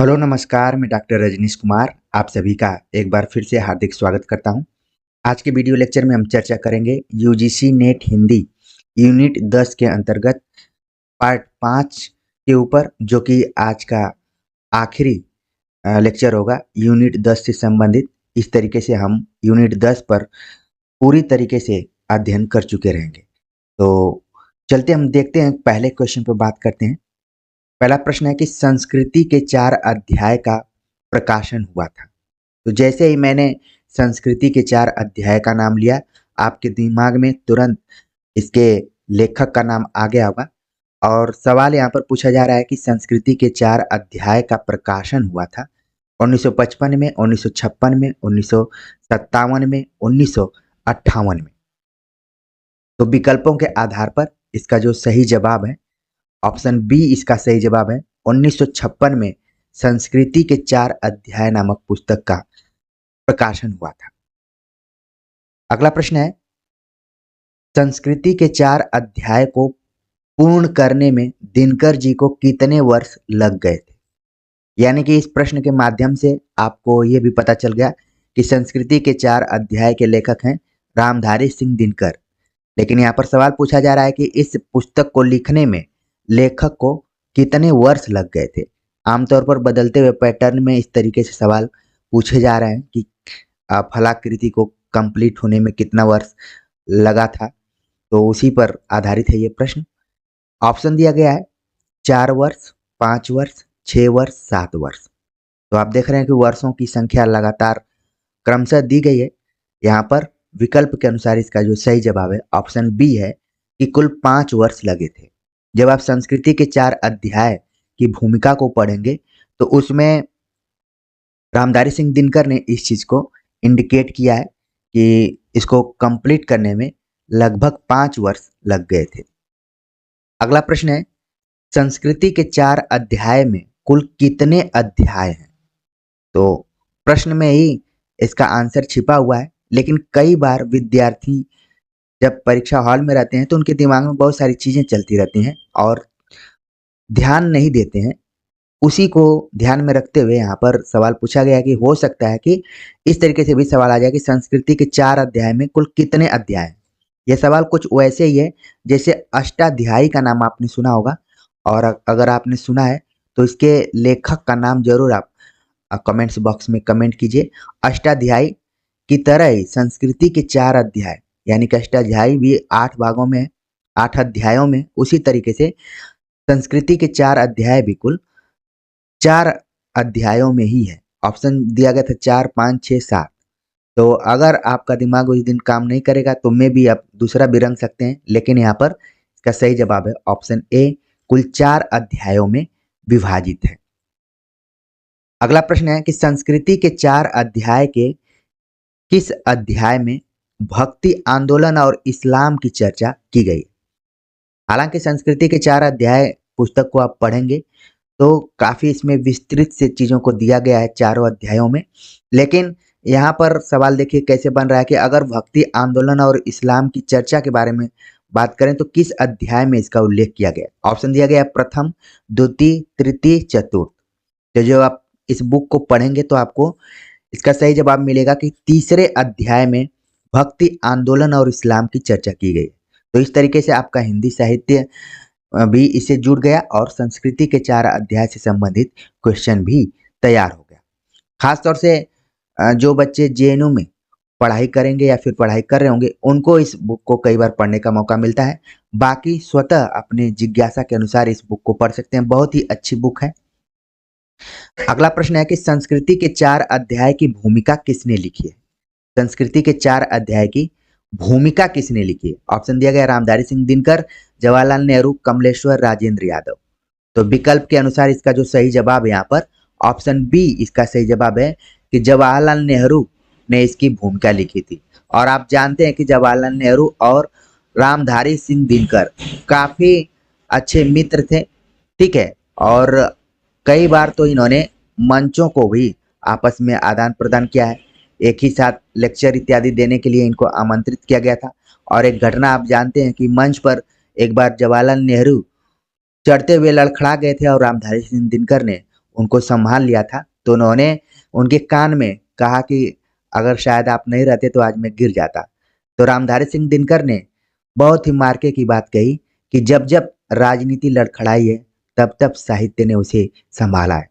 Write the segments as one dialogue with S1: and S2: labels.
S1: Hello नमस्कार, मैं doctor Rajneesh Kumar आप सभी का एक बार फिर से हार्दिक स्वागत करता हूं। आज के वीडियो लेक्चर में हम चर्चा करेंगे यूजीसी नेट हिंदी यूनिट 10 के अंतर्गत पार्ट 5 के ऊपर, जो कि आज का आखिरी लेक्चर होगा यूनिट 10 से संबंधित। इस तरीके से हम यूनिट 10 पर पूरी तरीके से अध्ययन कर चुके रहेंगे। तो चलते हम देखते हैं, पहले क्वेश्चन पर बात करते हैं। पहला प्रश्न है कि संस्कृति के 4 अध्याय का प्रकाशन हुआ था। तो जैसे ही मैंने संस्कृति के 4 अध्याय का नाम लिया, आपके दिमाग में तुरंत इसके लेखक का नाम आ गया होगा। और सवाल यहाँ पर पूछा जा रहा है कि संस्कृति के 4 अध्याय का प्रकाशन हुआ था 1955 में, 1956 में, 1957 में, 1958 में। तो विकल्पों के आधार पर इसका जो सही जवाब है, ऑप्शन बी इसका सही जवाब है। 1956 में संस्कृति के 4 अध्याय नामक पुस्तक का प्रकाशन हुआ था। अगला प्रश्न है, संस्कृति के 4 अध्याय को पूर्ण करने में दिनकर जी को कितने वर्ष लग गए थे? यानी कि इस प्रश्न के माध्यम से आपको यह भी पता चल गया कि संस्कृति के 4 अध्याय के लेखक हैं रामधारी सिंह दिनकर। लेकिन यहाँ पर सवाल पूछा जा रहा है कि इस पुस्तक को लिखने में लेखक को कितने वर्ष लग गए थे। आमतौर पर बदलते हुए पैटर्न में इस तरीके से सवाल पूछे जा रहे हैं कि फलाकृति को कंप्लीट होने में कितना वर्ष लगा था। तो उसी पर आधारित है ये प्रश्न। ऑप्शन दिया गया है 4 वर्ष, 5 वर्ष, 6 वर्ष, 7 वर्ष। तो आप देख रहे हैं कि वर्षों की संख्या लगातार क्रमशः दी गई है। यहाँ पर विकल्प के अनुसार इसका जो सही जवाब है ऑप्शन बी है कि कुल 5 वर्ष लगे थे। जब आप संस्कृति के 4 अध्याय की भूमिका को पढ़ेंगे तो उसमें रामधारी सिंह दिनकर ने इस चीज को इंडिकेट किया है कि इसको कंप्लीट करने में लगभग 5 वर्ष लग गए थे। अगला प्रश्न है, संस्कृति के 4 अध्याय में कुल कितने अध्याय हैं? तो प्रश्न में ही इसका आंसर छिपा हुआ है, लेकिन कई बार विद्यार्थी जब परीक्षा हॉल में रहते हैं तो उनके दिमाग में बहुत सारी चीजें चलती रहती हैं और ध्यान नहीं देते हैं। उसी को ध्यान में रखते हुए यहाँ पर सवाल पूछा गया कि हो सकता है कि इस तरीके से भी सवाल आ जाए कि संस्कृति के 4 अध्याय में कुल कितने अध्याय हैं। यह सवाल कुछ वैसे ही है जैसे अष्टाध्यायी का नाम आपने सुना होगा, और अगर आपने सुना है तो इसके लेखक का नाम जरूर आप कमेंट्स बॉक्स में कमेंट कीजिए। अष्टाध्यायी की तरह ही संस्कृति के 4 अध्याय, यानी कि अष्टाध्यायी भी 8 भागों में, 8 अध्यायों में, उसी तरीके से संस्कृति के 4 अध्याय भी कुल 4 अध्यायों में ही है। ऑप्शन दिया गया था 4, 5, 6, 7। तो अगर आपका दिमाग उस दिन काम नहीं करेगा तो मे भी आप दूसरा भी रंग सकते हैं, लेकिन यहाँ पर इसका सही जवाब है ऑप्शन ए, कुल 4 अध्यायों में विभाजित है। अगला प्रश्न है कि संस्कृति के 4 अध्याय के किस अध्याय में भक्ति आंदोलन और इस्लाम की चर्चा की गई? हालांकि संस्कृति के 4 अध्याय पुस्तक को आप पढ़ेंगे तो काफी इसमें विस्तृत से चीजों को दिया गया है चारों अध्यायों में। लेकिन यहाँ पर सवाल देखिए कैसे बन रहा है कि अगर भक्ति आंदोलन और इस्लाम की चर्चा के बारे में बात करें तो किस अध्याय में इसका उल्लेख किया गया? ऑप्शन दिया गया प्रथम, द्वितीय, तृतीय, चतुर्थ। तो जो आप इस बुक को पढ़ेंगे तो आपको इसका सही जवाब मिलेगा कि तीसरे अध्याय में भक्ति आंदोलन और इस्लाम की चर्चा की गई। तो इस तरीके से आपका हिंदी साहित्य भी इससे जुड़ गया और संस्कृति के 4 अध्याय से संबंधित क्वेश्चन भी तैयार हो गया। खासतौर से जो बच्चे जेएनयू में पढ़ाई करेंगे या फिर पढ़ाई कर रहे होंगे उनको इस बुक को कई बार पढ़ने का मौका मिलता है। बाकी स्वतः अपने जिज्ञासा के अनुसार इस बुक को पढ़ सकते हैं, बहुत ही अच्छी बुक है। अगला प्रश्न है कि संस्कृति के 4 अध्याय की भूमिका किसने लिखी है? संस्कृति के 4 अध्याय की भूमिका किसने लिखी है? ऑप्शन दिया गया रामधारी सिंह दिनकर, जवाहरलाल नेहरू, कमलेश्वर, राजेंद्र यादव। तो विकल्प के अनुसार इसका जो सही जवाब है यहाँ पर ऑप्शन बी इसका सही जवाब है कि जवाहरलाल नेहरू ने इसकी भूमिका लिखी थी। और आप जानते हैं कि जवाहरलाल नेहरू और रामधारी सिंह दिनकर काफी अच्छे मित्र थे, ठीक है। और कई बार तो इन्होंने मंचों को भी आपस में आदान प्रदान किया है। एक ही साथ लेक्चर इत्यादि देने के लिए इनको आमंत्रित किया गया था। और एक घटना आप जानते हैं कि मंच पर एक बार जवाहरलाल नेहरू चढ़ते हुए लड़खड़ा गए थे और रामधारी सिंह दिनकर ने उनको संभाल लिया था, तो उन्होंने उनके कान में कहा कि अगर शायद आप नहीं रहते तो आज मैं गिर जाता। तो रामधारी सिंह दिनकर ने बहुत ही मार्के की बात कही कि जब जब राजनीति लड़खड़ाई है, तब तब साहित्य ने उसे संभाला है।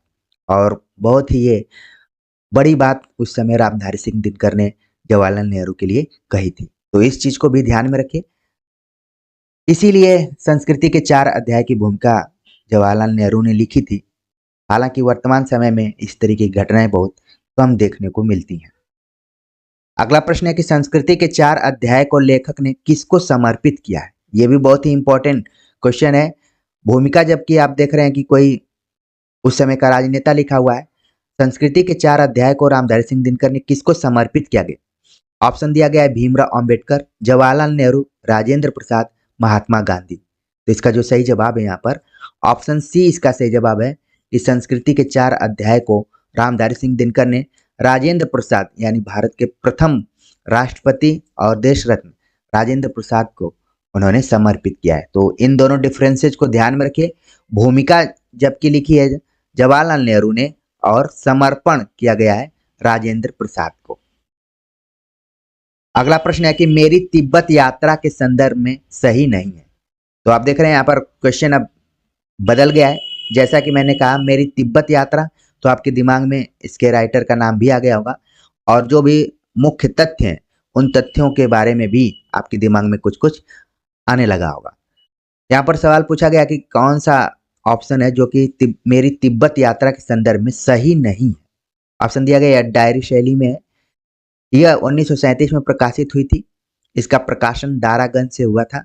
S1: और बहुत ही ये बड़ी बात उस समय रामधारी सिंह दिनकर ने जवाहरलाल नेहरू के लिए कही थी। तो इस चीज को भी ध्यान में रखिए। इसीलिए संस्कृति के 4 अध्याय की भूमिका जवाहरलाल नेहरू ने लिखी थी। हालांकि वर्तमान समय में इस तरह की घटनाएं बहुत कम देखने को मिलती हैं। अगला प्रश्न है कि संस्कृति के 4 अध्याय को लेखक ने किसको समर्पित किया है। ये भी बहुत ही इंपॉर्टेंट क्वेश्चन है। भूमिका जबकि आप देख रहे हैं कि कोई उस समय का राजनेता लिखा हुआ है, संस्कृति के 4 अध्याय को रामधारी सिंह दिनकर ने किसको समर्पित किया गया। ऑप्शन दिया गया है भीमराव अंबेडकर, जवाहरलाल नेहरू, राजेंद्र प्रसाद, महात्मा गांधी। तो इसका जो सही जवाब है यहाँ पर ऑप्शन सी इसका सही जवाब है कि संस्कृति के 4 अध्याय को रामधारी सिंह दिनकर ने राजेंद्र प्रसाद यानी भारत के प्रथम राष्ट्रपति और देश रत्न राजेंद्र प्रसाद को उन्होंने समर्पित किया है। तो इन दोनों डिफरेंसेज को ध्यान में रखिए। भूमिका जबकि लिखी है जवाहरलाल नेहरू ने और समर्पण किया गया है राजेंद्र प्रसाद को। अगला प्रश्न है कि मेरी तिब्बत यात्रा के संदर्भ में सही नहीं है। तो आप देख रहे हैं यहाँ पर क्वेश्चन अब बदल गया है। जैसा कि मैंने कहा मेरी तिब्बत यात्रा, तो आपके दिमाग में इसके राइटर का नाम भी आ गया होगा और जो भी मुख्य तथ्य हैं उन तथ्यों के बारे में भी आपके दिमाग में कुछ कुछ आने लगा होगा। यहाँ पर सवाल पूछा गया कि कौन सा ऑप्शन है जो कि मेरी तिब्बत यात्रा के संदर्भ में सही नहीं है। ऑप्शन दिया गया डायरी शैली में है। यह 1937 में प्रकाशित हुई थी। इसका प्रकाशन दारागंज से हुआ था।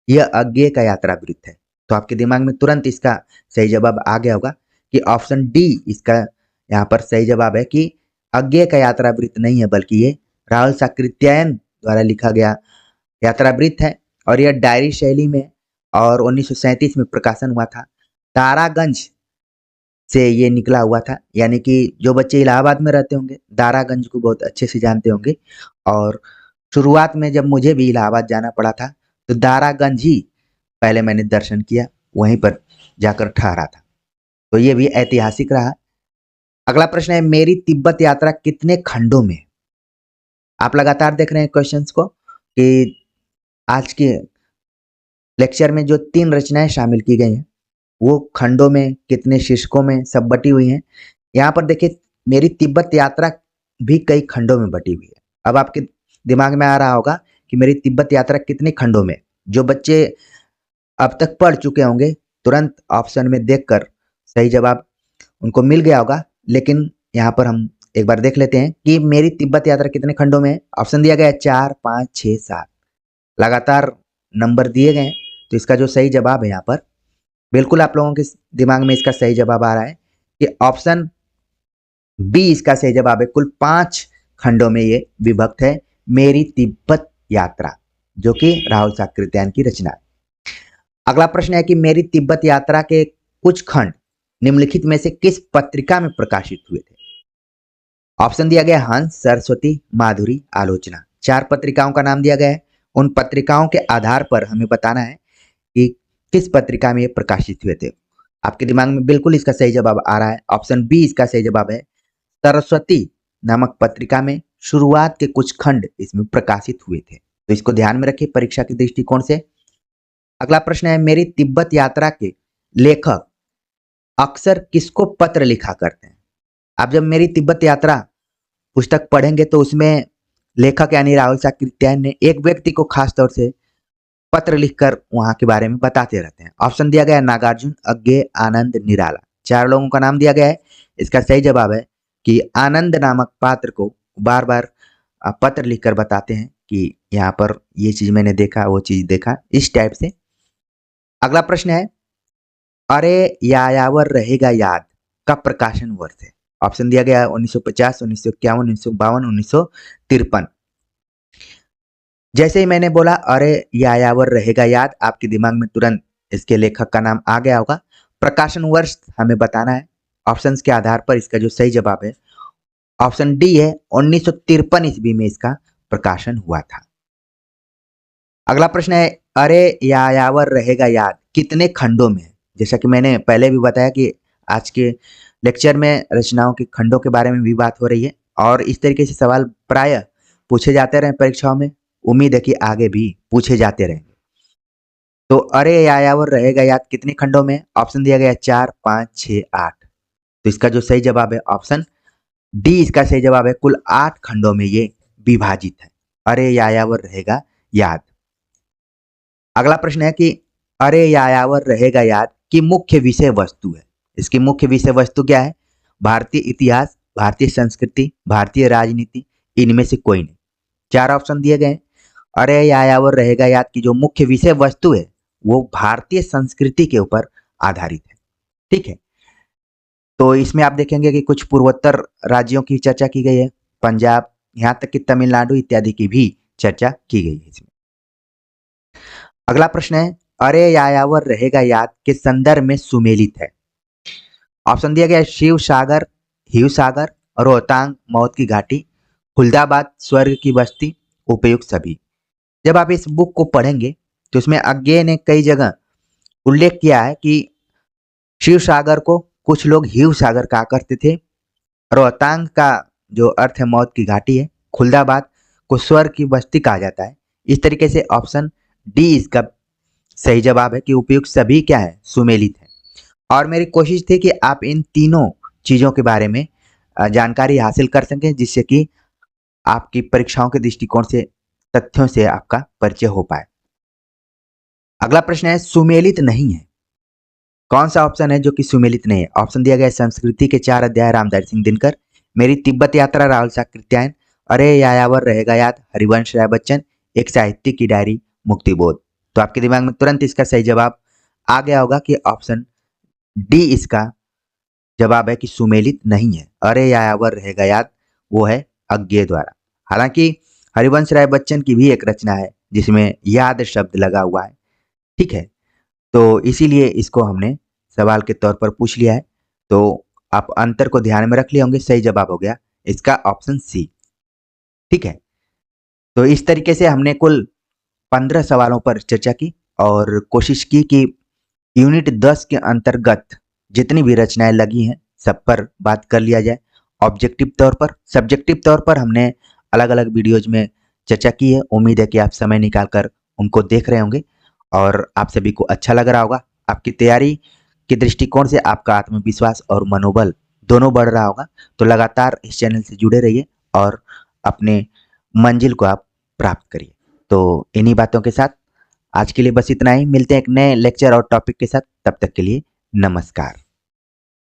S1: यह अज्ञेय का यात्रा वृत्त है। तो आपके दिमाग में तुरंत इसका सही जवाब आ गया होगा कि ऑप्शन डी इसका यहाँ पर सही जवाब है कि अज्ञेय का यात्रा वृत्त नहीं है, बल्कि ये राहुल साकृत्यायन द्वारा लिखा गया यात्रा वृत्त है और यह डायरी शैली में और 1937 में प्रकाशन हुआ था। दारागंज से ये निकला हुआ था, यानी कि जो बच्चे इलाहाबाद में रहते होंगे दारागंज को बहुत अच्छे से जानते होंगे। और शुरुआत में जब मुझे भी इलाहाबाद जाना पड़ा था तो दारागंज ही पहले मैंने दर्शन किया, वहीं पर जाकर ठहरा था। तो ये भी ऐतिहासिक रहा। अगला प्रश्न है मेरी तिब्बत यात्रा कितने खंडों में। आप लगातार देख रहे हैं क्वेश्चंस को कि आज के लेक्चर में जो 3 रचनाएं शामिल की गई हैं वो खंडों में, कितने शीर्षकों में सब बटी हुई हैं। यहाँ पर देखिए मेरी तिब्बत यात्रा भी कई खंडों में बटी हुई है। अब आपके दिमाग में आ रहा होगा कि मेरी तिब्बत यात्रा कितने खंडों में। जो बच्चे अब तक पढ़ चुके होंगे तुरंत ऑप्शन में देखकर सही जवाब उनको मिल गया होगा, लेकिन यहाँ पर हम एक बार देख लेते हैं कि मेरी तिब्बत यात्रा कितने खंडों में है। ऑप्शन दिया गया है 4, 5, 6, 7, लगातार नंबर दिए गए हैं। तो इसका जो सही जवाब है यहाँ पर बिल्कुल आप लोगों के दिमाग में इसका सही जवाब आ रहा है कि ऑप्शन बी इसका सही जवाब है। कुल 5 खंडों में ये विभक्त है मेरी तिब्बत यात्रा, जो कि राहुल साकृत्यायन की रचना है। अगला प्रश्न है कि मेरी तिब्बत यात्रा के कुछ खंड निम्नलिखित में से किस पत्रिका में प्रकाशित हुए थे। ऑप्शन दिया गया हंस, सरस्वती, माधुरी, आलोचना। 4 पत्रिकाओं का नाम दिया गया है। उन पत्रिकाओं के आधार पर हमें बताना है कि किस पत्रिका में ये प्रकाशित हुए थे। आपके दिमाग में बिल्कुल इसका सही जवाब आ रहा है। ऑप्शन बी इसका सही जवाब है। सरस्वती नामक पत्रिका में शुरुआत के कुछ खंड इसमें प्रकाशित हुए थे। तो इसको ध्यान में रखिए परीक्षा के दृष्टिकोण से। अगला प्रश्न है मेरी तिब्बत यात्रा के लेखक अक्सर किसको पत्र लिखा करते हैं। आप जब मेरी तिब्बत यात्रा पुस्तक पढ़ेंगे तो उसमें लेखक यानी राहुल साकृत्यायन ने एक व्यक्ति को खास तौर से पत्र लिखकर वहां के बारे में बताते रहते हैं। ऑप्शन दिया गया है नागार्जुन, अज्ञेय, आनंद, निराला। 4 लोगों का नाम दिया गया है। इसका सही जवाब है कि आनंद नामक पात्र को बार बार पत्र लिखकर बताते हैं कि यहाँ पर ये चीज मैंने देखा, वो चीज देखा, इस टाइप से। अगला प्रश्न है अरे यायावर रहेगा याद का प्रकाशन वर्ष है। ऑप्शन दिया गया है 1950, 1951, 1952, 1953। जैसे ही मैंने बोला अरे यायावर रहेगा याद, आपके दिमाग में तुरंत इसके लेखक का नाम आ गया होगा। प्रकाशन वर्ष हमें बताना है। ऑप्शंस के आधार पर इसका जो सही जवाब है ऑप्शन डी है, 1953 ईस्वी में इसका प्रकाशन हुआ था। अगला प्रश्न है अरे यायावर रहेगा याद कितने खंडों में है। जैसा कि मैंने पहले भी बताया कि आज के लेक्चर में रचनाओं के खंडों के बारे में भी बात हो रही है और इस तरीके से सवाल प्रायः पूछे जाते रहे परीक्षाओं में। उम्मीद है कि आगे भी पूछे जाते रहेंगे। तो अरे यायावर रहेगा याद कितने खंडों में? ऑप्शन दिया गया 4, 5, 6, 8। तो इसका जो सही जवाब है ऑप्शन डी इसका सही जवाब है। कुल 8 खंडों में ये विभाजित है। अरे यायावर रहेगा याद। अगला प्रश्न है कि अरे यायावर रहेगा याद की मुख्य विषय वस्तु है। इसकी मुख्य विषय वस्तु क्या है? भारतीय इतिहास, भारतीय संस्कृति, भारतीय राजनीति, इनमें से कोई नहीं। 4 ऑप्शन दिए गए। अरे यायावर रहेगा याद की जो मुख्य विषय वस्तु है वो भारतीय संस्कृति के ऊपर आधारित है। ठीक है, तो इसमें आप देखेंगे कि कुछ पूर्वोत्तर राज्यों की चर्चा की गई है, पंजाब, यहाँ तक कि तमिलनाडु इत्यादि की भी चर्चा की गई है इसमें। अगला प्रश्न है अरे यायावर रहेगा याद के संदर्भ में सुमेलित है। ऑप्शन दिया गया शिव सागर, हिव सागर, रोहतांग मौत की घाटी, खुलदाबाद स्वर्ग की बस्ती, उपयुक्त सभी। जब आप इस बुक को पढ़ेंगे तो इसमें अज्ञे ने कई जगह उल्लेख किया है कि शिव सागर को कुछ लोग हिव सागर कहा करते थे, रोहतांग का जो अर्थ है मौत की घाटी है, खुलदाबाद को स्वर्ग की बस्ती कहा जाता है। इस तरीके से ऑप्शन डी इसका सही जवाब है कि उपयुक्त सभी क्या है? सुमेलित है। और मेरी कोशिश थी कि आप इन तीनों चीज़ों के बारे में जानकारी हासिल कर सकें जिससे कि आपकी परीक्षाओं के दृष्टिकोण से तथ्यों से आपका परिचय हो पाए। अगला प्रश्न है सुमेलित नहीं है। कौन सा ऑप्शन है जो कि सुमेलित नहीं है? ऑप्शन दिया गया संस्कृति के 4 अध्याय रामधारी सिंह दिनकर, मेरी तिब्बत यात्रा राहुल साकृत्यायन, अरे यायावर रहेगा याद हरिवंश राय बच्चन, एक साहित्य की डायरी मुक्तिबोध। तो आपके दिमाग में तुरंत इसका सही जवाब आ गया होगा कि ऑप्शन डी इसका जवाब है कि सुमेलित नहीं है। अरे यायावर रहेगा याद वो है अज्ञे द्वारा। हालांकि हरिवंश राय बच्चन की भी एक रचना है जिसमें याद शब्द लगा हुआ है। ठीक है, तो इसीलिए इसको हमने सवाल के तौर पर पूछ लिया है। तो आप अंतर को ध्यान में रख लिए होंगे। सही जवाब हो गया इसका ऑप्शन सी। ठीक है, तो इस तरीके से हमने कुल 15 सवालों पर चर्चा की और कोशिश की कि यूनिट 10 के अंतर्गत जितनी भी रचनाएं लगी हैं सब पर बात कर लिया जाए। ऑब्जेक्टिव तौर पर, सब्जेक्टिव तौर पर हमने अलग अलग वीडियोज में चर्चा की है। उम्मीद है कि आप समय निकालकर उनको देख रहे होंगे और आप सभी को अच्छा लग रहा होगा। आपकी तैयारी के दृष्टिकोण से आपका आत्मविश्वास और मनोबल दोनों बढ़ रहा होगा। तो लगातार इस चैनल से जुड़े रहिए और अपने मंजिल को आप प्राप्त करिए। तो इन्हीं बातों के साथ आज के लिए बस इतना ही। मिलते हैं एक नए लेक्चर और टॉपिक के साथ। तब तक के लिए नमस्कार।